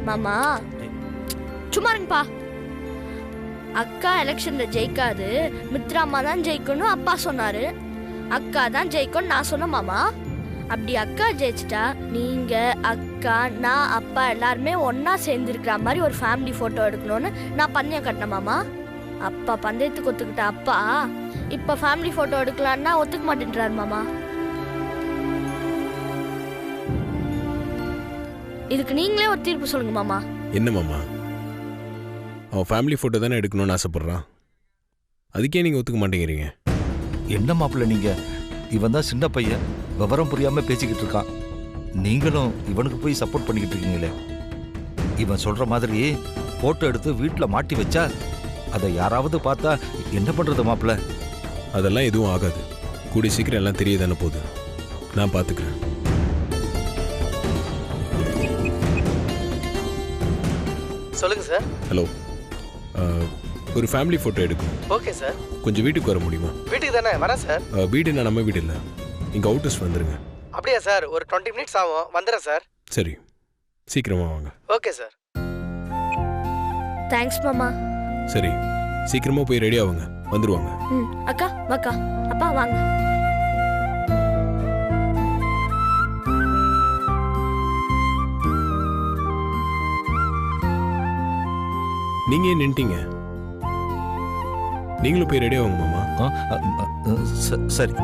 மாமா சும்மா இருங்கப்பா. அக்கா எலெக்ஷன்ல ஜெயிக்காது, மித்ராமா தான் ஜெயிக்கணும் அப்பா சொன்னாரு. அக்கா தான் ஜெயிக்கணும் நான் சொன்னேன் மாமா. அப்படி அக்கா ஜெயிச்சிட்டா நீங்க அக்கா நான் அப்பா எல்லாருமே ஒன்னா சேர்ந்துருக்கிற மாதிரி ஒரு ஃபேமிலி போட்டோ எடுக்கணும்னு நான் பந்தயம் கட்டினேன் மாமா. அப்பா பந்தயத்துக்கு ஒத்துக்கிட்ட அப்பா இப்ப ஃபேமிலி போட்டோ எடுக்கலான்னா ஒத்துக்க மாட்டேன்றாரு மாமா. இதுக்கு நீங்களே ஒரு தீர்ப்பு சொல்லுங்க மாமா. என்ன மாமா, அவன் ஃபேமிலி ஃபோட்டோ தானே எடுக்கணும்னு ஆசைப்படுறான், அதுக்கே நீங்கள் ஒத்துக்க மாட்டேங்கிறீங்க? என்ன மாப்பிள்ள நீங்க, இவன் தான் சின்ன பையன், விவரம் புரியாம பேசிக்கிட்டு இருக்கான். நீங்களும் இவனுக்கு போய் சப்போர்ட் பண்ணிக்கிட்டு இருக்கீங்களே. இவன் சொல்ற மாதிரி போட்டோ எடுத்து வீட்டில் மாட்டி வச்சா அதை யாராவது பார்த்தா என்ன பண்றது மாப்பிள்ள? அதெல்லாம் எதுவும் ஆகாது, கூடிய சீக்கிரம் எல்லாம் தெரிய தானே போகுது, நான் பார்த்துக்கிறேன். சொல்லுங்க சார். ஹலோ, ஒரு ஃபேமிலி ஃபோட்டோ எடுக்கும். Okay sir. கொஞ்சம் வீட்டுக்கு வர முடியுமா? வீட்டுக்கு தானே வரேன் சார். வீடு நான் நம்ம வீடு இல்லை, இங்கே அவுட்டர்ஸ் வந்துருங்க. அப்படியா சார்? ஒரு 20 மினிட்ஸ் ஆகும், வந்துடுறேன் சார். சரி, சீக்கிரமா வாங்க. Okay sir. தேங்க்ஸ் மாமா. சரி, சீக்கிரமா போய் ரெடி ஆகுங்க, வந்துருவாங்க. அக்கா அக்கா அப்பா வாங்க. நீங்க ஏன் நின்ட்டீங்க? நீங்களும் போய் ரெடி ஆகுங்க மாமா. சரி.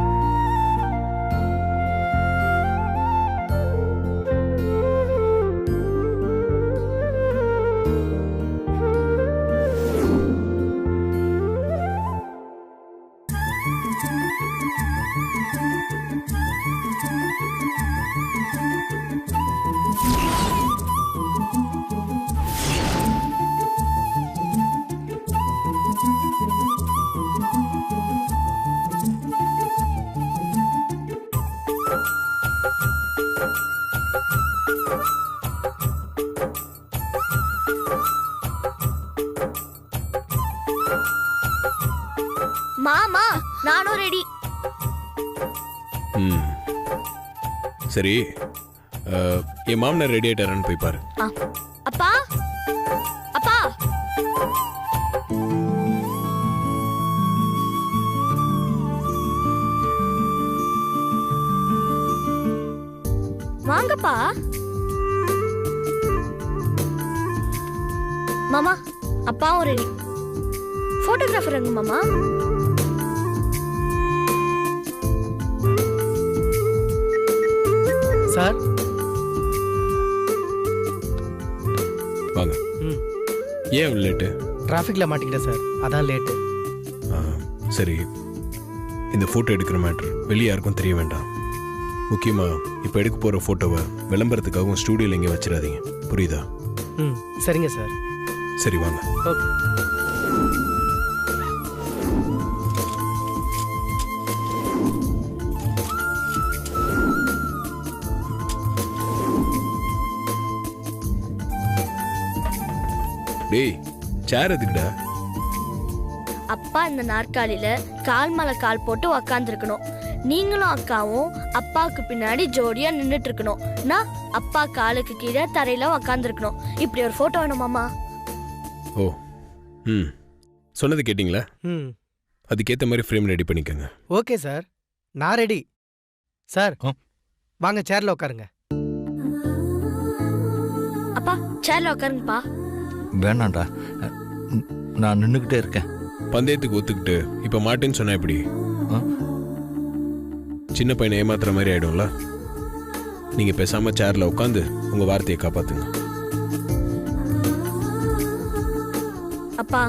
மாமா நானும் ரெடி. சரி, என் மாமனார் ரெடி ஆயிட்டாரான்னு போய் பாரு. அப்பா அப்பா வாங்கப்பா. மாமா அப்பாவும் ரெடி. போட்டோகிராஃபர் எங்க மாமா? சார் வாங்க. ஏன் அவ்வளோ லேட்டு? டிராஃபிக்ல மாட்டிக்கிட்டேன் சார், அதான் லேட்டு. சரி, இந்த ஃபோட்டோ எடுக்கிற மேட்ரு வெளியே யாருக்கும் தெரிய வேண்டாம். முக்கியமாக இப்போ எடுக்க போகிற ஃபோட்டோவை விளம்பரத்துக்காகவும் ஸ்டூடியோவில் எங்கேயும் வச்சிடாதீங்க, புரியுதா? சரிங்க சார். சரி வாங்க. ஓகே. டேய், சேர் எதுக்குடா? அப்பா இந்த நாற்காலியில கால் மேல கால் போட்டு உக்காந்துருக்கணும். நீங்களும் அக்காவும் அப்பாவுக்கு பின்னாடி ஜோடியா நின்றுட்டு இருக்கணும். நான் அப்பா காலுக்கு கீழே தரையில உக்காந்துருக்கணும். இப்படி ஒரு போட்டோ வேணுமாமா? ஓ, சொன்னது கேட்டிங்களா? அதுக்கேற்ற மாதிரி ஃப்ரேம் ரெடி பண்ணிக்கோங்க. ஓகே சார், நான் ரெடி. சார் வாங்க சேர்ல உட்காருங்க. அப்பா சேர்ல உட்காருங்கப்பா. வேணாண்டா, நான் நின்றுக்கிட்டே இருக்கேன். பந்தயத்துக்கு ஒத்துக்கிட்டு இப்போ மாட்டேன்னு சொன்னா எப்படி? சின்ன பையனை ஏமாத்துற மாதிரி ஆயிடும்ல. நீங்க பேசாம சேர்ல உட்காந்து உங்க வார்த்தையை காப்பாத்துங்க. அப்பா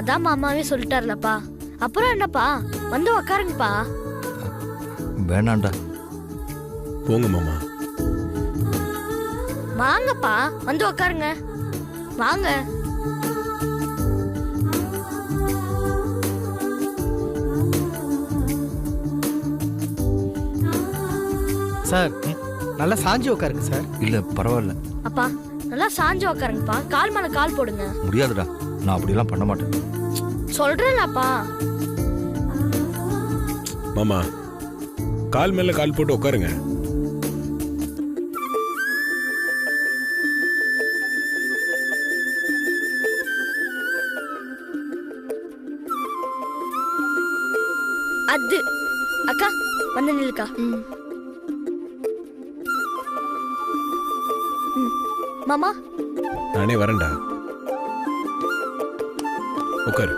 அதான் மாமாவே சொல்லிட்டார்லப்பா, அப்புறம் என்னப்பா? வந்து உக்காருங்கப்பா. வேணாண்டா. போங்க மாமா. வாங்கப்பா, வந்து உக்காருங்க. வாங்க. சார் நல்லா சாஞ்சி உட்காருங்க சார். இல்ல பரவாயில்ல. அப்பா நல்லா சாஞ்சு உட்காருங்கப்பா, கால் மேல கால் போடுங்க. முடியாதுடா, நான் அப்படிலாம் பண்ண மாட்டேன். சொல்றேன்லப்பா. மாமா, கால் மேல கால் போட்டு உட்காருங்க. அது அக்கா வந்து நில்லுக்கா. மாமா நானே வரேன்டா. உட்காரு.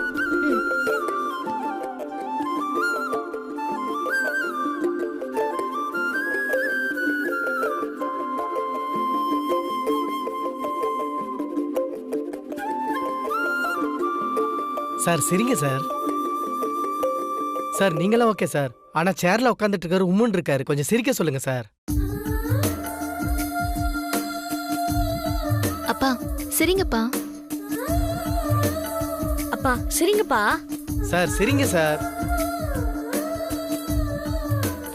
சார் சரிங்க சார். சார் நீங்களாம் ஓகே சார். ஆனா சேர்ல உட்காந்துட்டு இருக்காரு, உம்முன்னு இருக்காரு. கொஞ்சம் சிரிக்க சொல்லுங்க சார். அப்பா சரிங்கப்பா. அப்பா சரிங்கப்பா. சார் சரிங்க சார்.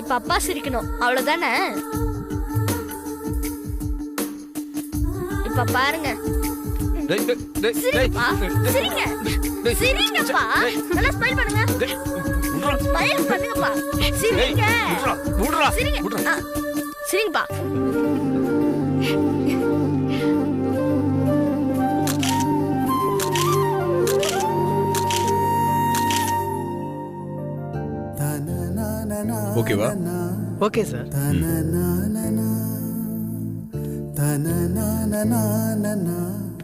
இப்ப அப்பா சிரிக்கணும் அவ்வளவுதானே? இப்ப பாருங்க. சிரிப்பா சிரிங்க. சிரிங்கப்பா. நல்லா ஸ்மைல் பண்ணுங்க. ஸ்மைல் பண்ணுங்கப்பா. சிரிங்க. சிரிங்க. சிரிங்கப்பா. ஓகேவா? Okay sir.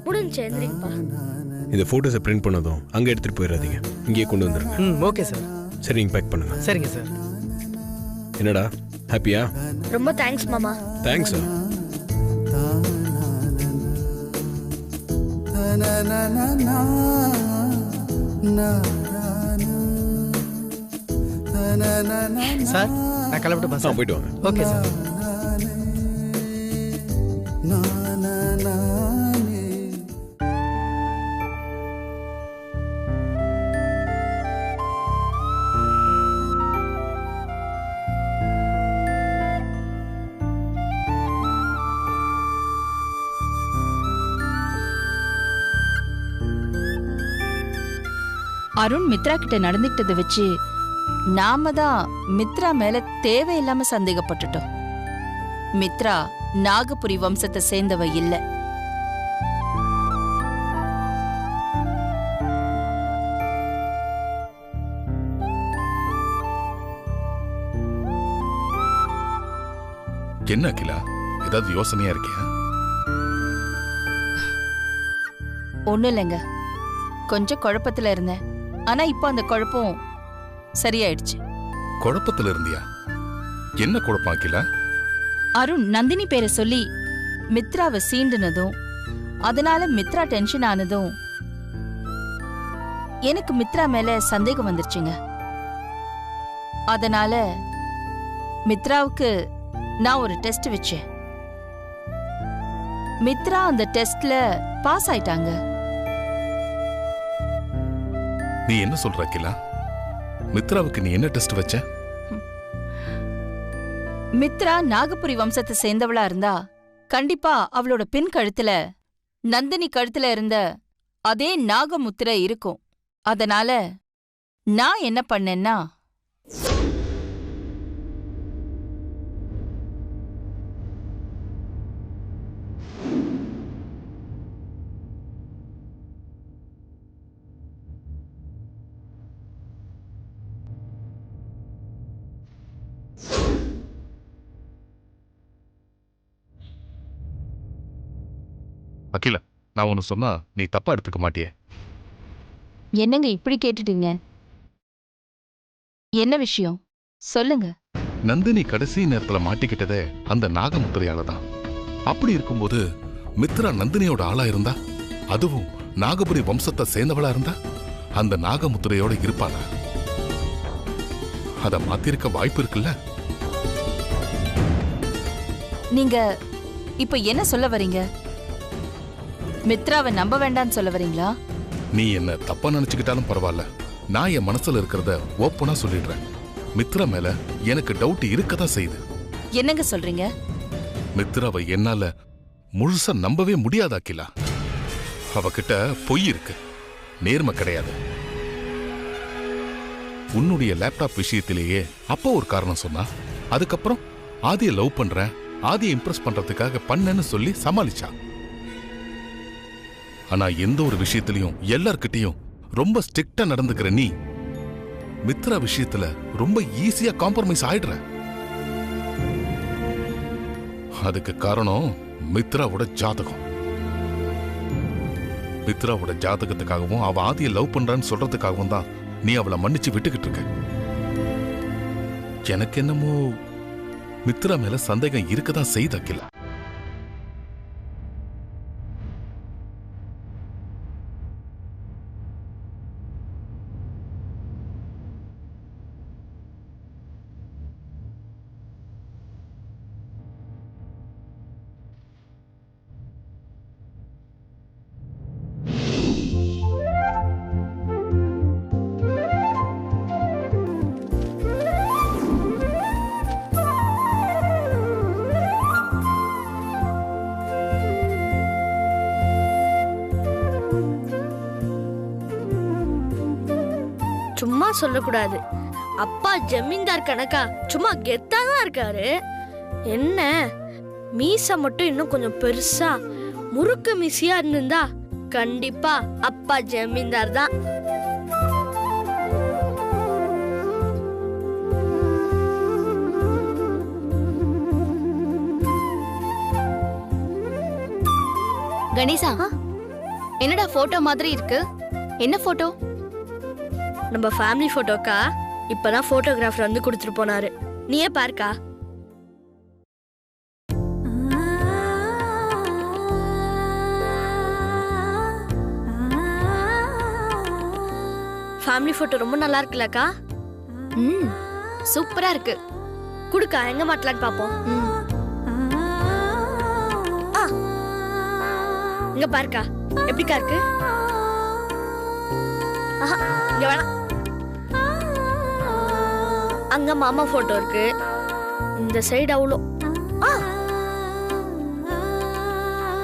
முடிஞ்சு எந்திரிங்கப்பா. இந்த போட்டோஸை பிரிண்ட் பண்ணதும் அங்கே எடுத்துட்டு போயிடாதீங்க, இங்கேயே கொண்டு வந்துருங்க. Okay sir. சரி நீங்கள் பேக் பண்ணுங்க. சரிங்க சார். என்னடா ஹாப்பியா? ரொம்ப தேங்க்ஸ் மாமா. தேங்க்ஸ். சார் நான் கிளம்பிட்டு சார். போயிட்டு வாங்க. Okay sir. அருண் மித்ரா கிட்ட நடந்துக்கிட்டதை வச்சு நாம தான் மித்ரா மேல தேவையில்லாம சந்தேகப்பட்டுட்டோம். மித்ரா நாகபுரி வம்சத்தை சேர்ந்தவ இல்ல. என்ன அகிலா, ஏதாவது யோசனையா இருக்கியா? ஒண்ணும் இல்லைங்க, கொஞ்சம் குழப்பத்துல இருந்தேன். ஆனா இப்போ அந்த குழப்பம் சரியாயிடுச்சு. குழப்பத்துல இருந்தியா? என்ன குழப்பம் அகிலா? அருண் நந்தினி பேரை சொல்லி மித்ராவை சீண்டுனதும் அதனால மித்ரா டென்ஷன் ஆனதும் எனக்கு மித்ரா மேல சந்தேகம் வந்துருச்சுங்க. அதனால மித்ராவுக்கு நான் ஒரு டெஸ்ட் வச்சேன். மித்ரா அந்த டெஸ்ட்ல பாஸ் ஆயிட்டாங்க. நீ என்ன சொல்ற அகிலா? மித்ராவுக்கு நீ என்ன டெஸ்ட் வச்ச? மித்ரா நாகபுரி வம்சத்தை சேர்ந்தவளா இருந்தா கண்டிப்பா அவளோட பின் கழுத்துல நந்தினி கழுத்துல இருந்த அதே நாகமுத்திரை இருக்கும். அதனால நான் என்ன பண்ணேன்னா, அகிலா, நான் ஒன்னு சொன்னா நீ தப்பா எடுத்துக்க மாட்டியே? என்னங்க இப்படி கேட்டுட்டீங்க? என்ன விஷயம் சொல்லுங்க. நந்தினி கடைசி நேரத்துல மாட்டிக்கிட்டதே அந்த நாகமுத்திரையால தான். அப்படி இருக்கும்போது மித்ரா நந்தினியோட ஆளா இருந்தா, அதுவும் நாகபுரி வம்சத்தை சேர்ந்தவளா இருந்தா, அந்த நாகமுத்திரையோட இருப்பாளா? அத மாத்திருக்க வாய்ப்பு இருக்குல்ல? நீங்க இப்ப என்ன சொல்ல வரீங்க? மித்ராவை நம்ப வேண்டாம்னு சொல்ல வரீங்களா? நீ என்ன தப்பா நினைச்சுக்கிட்டாலும் பரவாயில்ல, நான் என் மனசுல இருக்கிறத ஓப்பனா சொல்லிடுறேன். மித்ரா மேல எனக்கு டவுட் இருக்கதான் செய்யுது. என்னங்க சொல்றீங்க? மித்ராவை என்னால முழுசா நம்பவே முடியாது அகிலா. அவகிட்ட பொய் இருக்கு, நேர்மை கிடையாது. உன்னுடைய லேப்டாப் விஷயத்திலேயே அப்போ ஒரு காரணம் சொன்னா, அதுக்கப்புறம் ஆதியை லவ் பண்றேன், ஆதியை இம்ப்ரெஸ் பண்றதுக்காக பண்ணேன்னு சொல்லி சமாளிச்சா. ஆனா எந்த ஒரு விஷயத்திலையும் எல்லார்கிட்டையும் ரொம்ப ஸ்ட்ரிக்டா நடந்துக்கிற நீ மித்ரா விஷயத்துல ரொம்ப ஈஸியா காம்ப்ரமைஸ் ஆயிடுற. அதுக்கு காரணம் மித்ராவோட ஜாதகம். மித்ராவோட ஜாதகத்துக்காகவும் அவ ஆதியை லவ் பண்றான்னு சொல்றதுக்காகவும் தான் நீ அவளை மன்னிச்சு விட்டுக்கிட்டு இருக்க. எனக்கு என்னமோ மித்ரா மேல சந்தேகம் இருக்கதான் செய்த அகிலா. சும்மா சொல்லக்கூடாது. அப்பா ஜமீன்தார் கணக்கா சும்மா கெத்தா தான் இருக்காரு. என்ன மீசை மட்டும் இன்னும் கொஞ்சம் பெருசா முறுக்கு மீசியா இருந்திருந்தா கண்டிப்பா அப்பா ஜமீன்தார் தான். கணேசா, என்னடா போட்டோ மாதிரி இருக்கு? என்ன போட்டோ? நம்ம ஃபேமிலி போட்டோக்கா. இப்பதான் போட்டோகிராஃபர் வந்து கொடுத்துட்டு போனாரு. நீயே பாருக்கா. ஃபேமிலி போட்டோ ரொம்ப நல்லா இருக்குல்லக்கா? சூப்பரா இருக்கு. குடுக்கா, எங்க மாட்டலான்னு பாப்போம். இங்க பாருக்கா, எப்படிக்கா இருக்கு? இங்க வேணாம். அங்க மாமா போட்டோ இருக்கு. இந்த சைடு அவ்வளோ.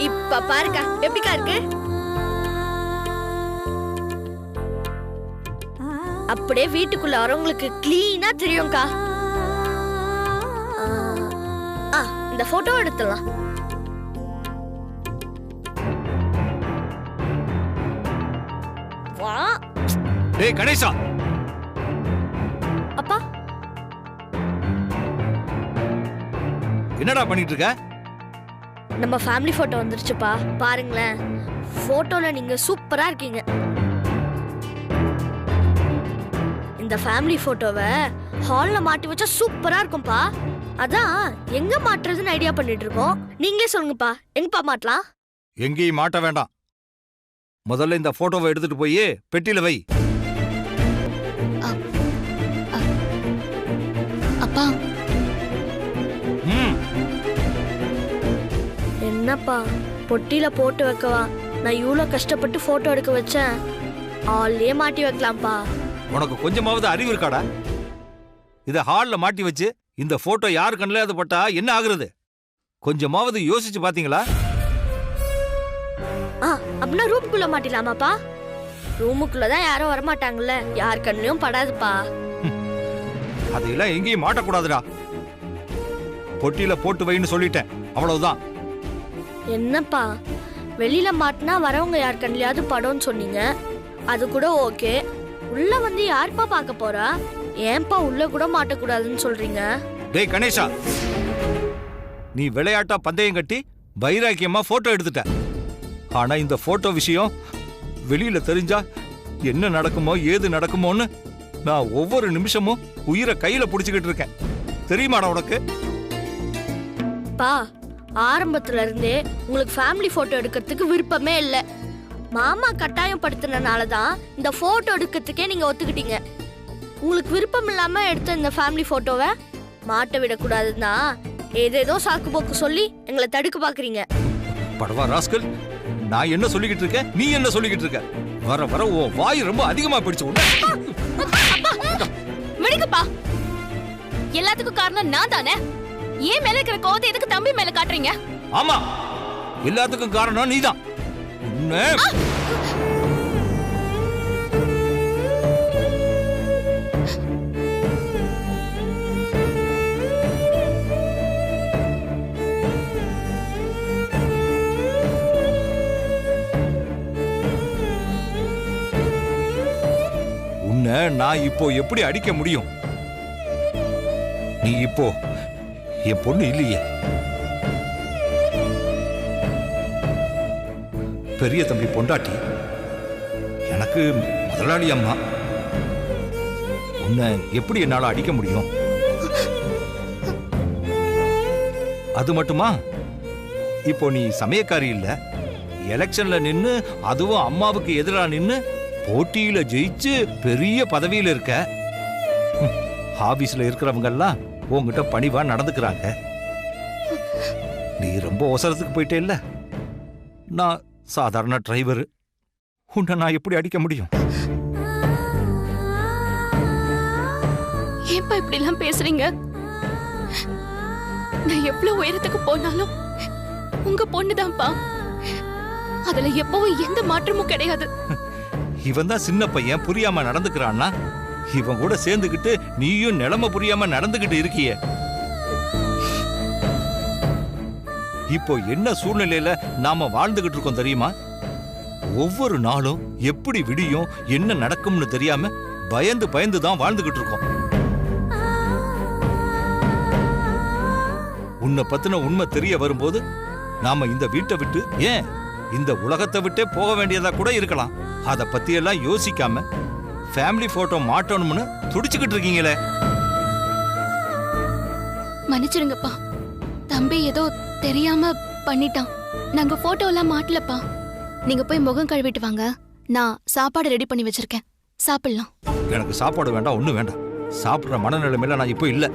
இப்ப பாருக்கா, எப்படிக்கா இருக்கு? அப்படியே வீட்டுக்குள்ள வரவங்களுக்கு கிளீனா தெரியும்க்கா. இந்த போட்டோ எடுத்துடலாம். வா. டேய் கணேசா, அப்பா என்னடா பண்ணிட்டு இருக்க? நம்ம ஃபேமிலி போட்டோ வந்துருச்சுப்பா, பாருங்களேன். போட்டோல நீங்க சூப்பரா இருக்கீங்க. இந்த ஃபேமிலி போட்டோவை ஹால்ல மாட்டி வச்சா சூப்பரா இருக்கும்பா. அதான் எங்க மாட்டுறதுன்னு ஐடியா பண்ணிட்டு இருக்கோம். நீங்களே சொல்லுங்கப்பா, எங்கப்பா மாட்டலாம்? எங்கேயும் மாட்ட வேண்டாம். முதல்ல இந்த போட்டோவை எடுத்துட்டு போய் பெட்டியில வை. அப்பா, என்னப்பா பொட்டியில போட்டு வைக்கவா? நான் இவ்வளோ கஷ்டப்பட்டு போட்டோ எடுக்க வச்சேன். ஆல்லே மாட்டி வைக்கலாம்ப்பா. உனக்கு கொஞ்சமாவது அறிவு இருக்காடா? இத ஹால்ல மாட்டி வச்சு இந்த போட்டோ யாரு கண்ணில் பட்டா என்ன ஆகுறது? கொஞ்சமாவது யோசிச்சு பாத்தீங்களா? அப்படின்னா ரூமுக்குள்ள மாட்டிடலாமாப்பா? ரூமுக்குள்ளதான் யாரும் வரமாட்டாங்கல்ல, யார் கண்ணிலையும் படாதுப்பா. அதையெல்லாம் எங்கேயும் மாட்டக்கூடாதுடா. பொட்டியில போட்டு வைன்னு சொல்லிட்டேன், அவ்வளவுதான். என்னப்பா வெளியில மாட்டினா வரவங்க யார் கண்ணிலையாவது படம்னு சொன்னீங்க. அது கூட ஓகே. உள்ள வந்து யாருப்பா பார்க்க போறா? ஏன்பா உள்ள கூட மாட்டக்கூடாதுன்னு சொல்றீங்க? டேய் கணேசா, நீ விளையாட்டா பந்தயம் கட்டி வைராக்கியமா போட்டோ எடுத்துட்ட. ஆனா இந்த போட்டோ விஷயம் வெளியில தெரிஞ்சா என்ன நடக்குமோ ஏது நடக்குமோன்னு நான் ஒவ்வொரு நிமிஷமும் உயிரை கையில புடிச்சுக்கிட்டு இருக்கேன். தெரியுமாடா உனக்கு? பா, ஆரம்பத்துல இருந்தே உங்களுக்கு ஃபேமிலி போட்டோ எடுக்கிறதுக்கு விருப்பமே இல்லை. மாமா கட்டாயம் படுத்தினாலதான் இந்த போட்டோ எடுக்கிறதுக்கே நீங்க ஒத்துக்கிட்டீங்க. உங்களுக்கு விருப்பம் இல்லாம எடுத்த இந்த ஃபேமிலி போட்டோவை மாட்ட விடக்கூடாதுன்னா ஏதேதோ சாக்கு போக்கு சொல்லி எங்களை தடுக்க பாக்குறீங்க. படவா ராஸ்கல், நான் என்ன சொல்லிக்கிட்டு இருக்கேன், நீ என்ன சொல்லிக்கிட்டு இருக்க? வர வர உன் வாய் ரொம்ப அதிகமா பிடிச்சு. விடுங்கப்பா. எல்லாத்துக்கும் காரணம் நான் தானே. ஏன் மேல இருக்கிற கோவத்தை எதுக்கு தம்பி மேல காட்டுறீங்க? ஆமா, எல்லாத்துக்கும் காரணம் நீதான். உன்னை நான் இப்போ எப்படி அடிக்க முடியும்? நீ இப்போ என் பொண்ணு இல்லையே. பெரிய தம்பி பொண்டாட்டி, எனக்கு முதலாளி அம்மா. உன்னை எப்படி என்னால அடிக்க முடியும்? அது மட்டுமா, இப்போ நீ சமயக்காரி இல்ல, எலெக்ஷன்ல நின்னு, அதுவும் அம்மாவுக்கு எதிராக நின்னு போட்டியில ஜெயிச்சு பெரிய பதவியில இருக்க. ஆபீஸ்ல இருக்கிறவங்க எல்லாம் உங்ககிட்ட பணிவா நடந்துக்கிறாங்க. நீ ரொம்ப அவசரத்துக்கு போயிட்டே இல்ல. நான் சாதாரண டிரைவர், உன்னை நான் எப்படி அடிக்க முடியும்? ஏன்பா இப்படி எல்லாம் பேசுறீங்க? நான் எவ்வளவு உயரத்துக்கு போனாலும் உங்க பொண்ணுதான்ப்பா. அதுல எப்பவும் எந்த மாற்றமும் கிடையாது. இவன் தான் சின்ன பையன், புரியாம நடந்துக்கிறான்னா இவன் கூட சேர்ந்துகிட்டு நீயும் நிலைமை புரியாம நடந்துகிட்டு இருக்கிய. இப்போ என்ன சூழ்நிலையில நாம வாழ்ந்துகிட்டு இருக்கோம் தெரியுமா? ஒவ்வொரு நாளும் எப்படி விடியும், என்ன நடக்கும்னு தெரியாம பயந்து பயந்து தான் வாழ்ந்துகிட்டு இருக்கோம். உன்னை பத்தின உண்மை தெரிய வரும்போது நாம இந்த வீட்டை விட்டு, ஏன் இந்த உலகத்தை விட்டே போக வேண்டியதா கூட இருக்கலாம். அதை பத்தி எல்லாம் யோசிக்காம ஃபேமிலி போட்டோ மாட்டணும்னு துடிச்சுக்கிட்டு இருக்கீங்களே. மன்னிச்சிருங்கப்பா, தம்பி ஏதோ தெரியாம பண்ணிட்டான். நாங்க போட்டோ எல்லாம் மாட்டலப்பா. நீங்க போய் முகம் கழுவிட்டு வாங்க, நான் சாப்பாடு ரெடி பண்ணி வச்சிருக்கேன், சாப்பிடலாம். எனக்கு சாப்பாடு வேண்டாம், ஒண்ணு வேண்டாம். சாப்பிடுற மனநிலைமையில நான் இப்போ இல்ல.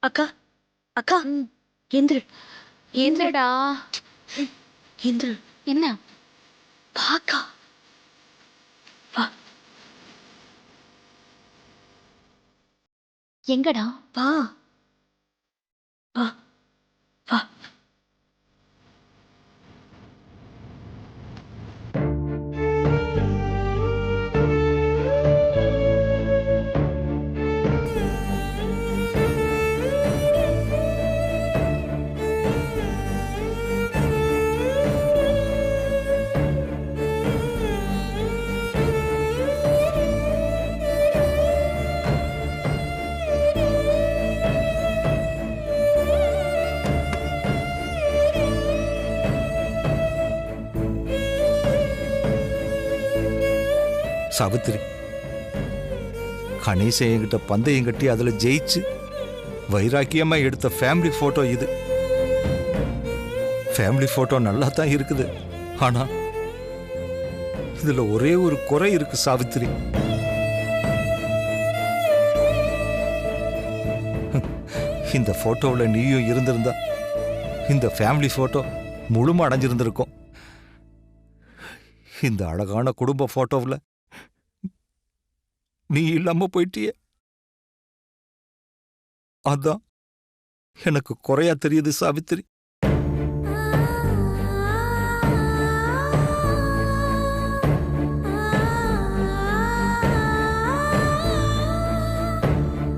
அக்கா அக்கா எந்திரு. என்னடா? எந்திரு. என்ன? பாக்கா வா. எங்கடா? வா வா வா. சாவித்திரி, கணேசன் என்கிட்ட பந்தயம் கட்டி அதுல ஜெயிச்சு வைராக்கியமா எடுத்த ஃபேமிலி போட்டோ இது. ஃபேமிலி போட்டோ நல்லா தான் இருக்குது, ஆனா இதுல ஒரே ஒரு குறை இருக்கு சாவித்திரி. இந்த போட்டோவில் நீயும் இருந்திருந்தா இந்த ஃபேமிலி போட்டோ முழுமை அடைஞ்சிருந்திருக்கும். இந்த அழகான குடும்ப போட்டோவில் நீ இல்லாம போயிட்டிய. அதான் எனக்கு குறையா தெரியுது சாவித்திரி.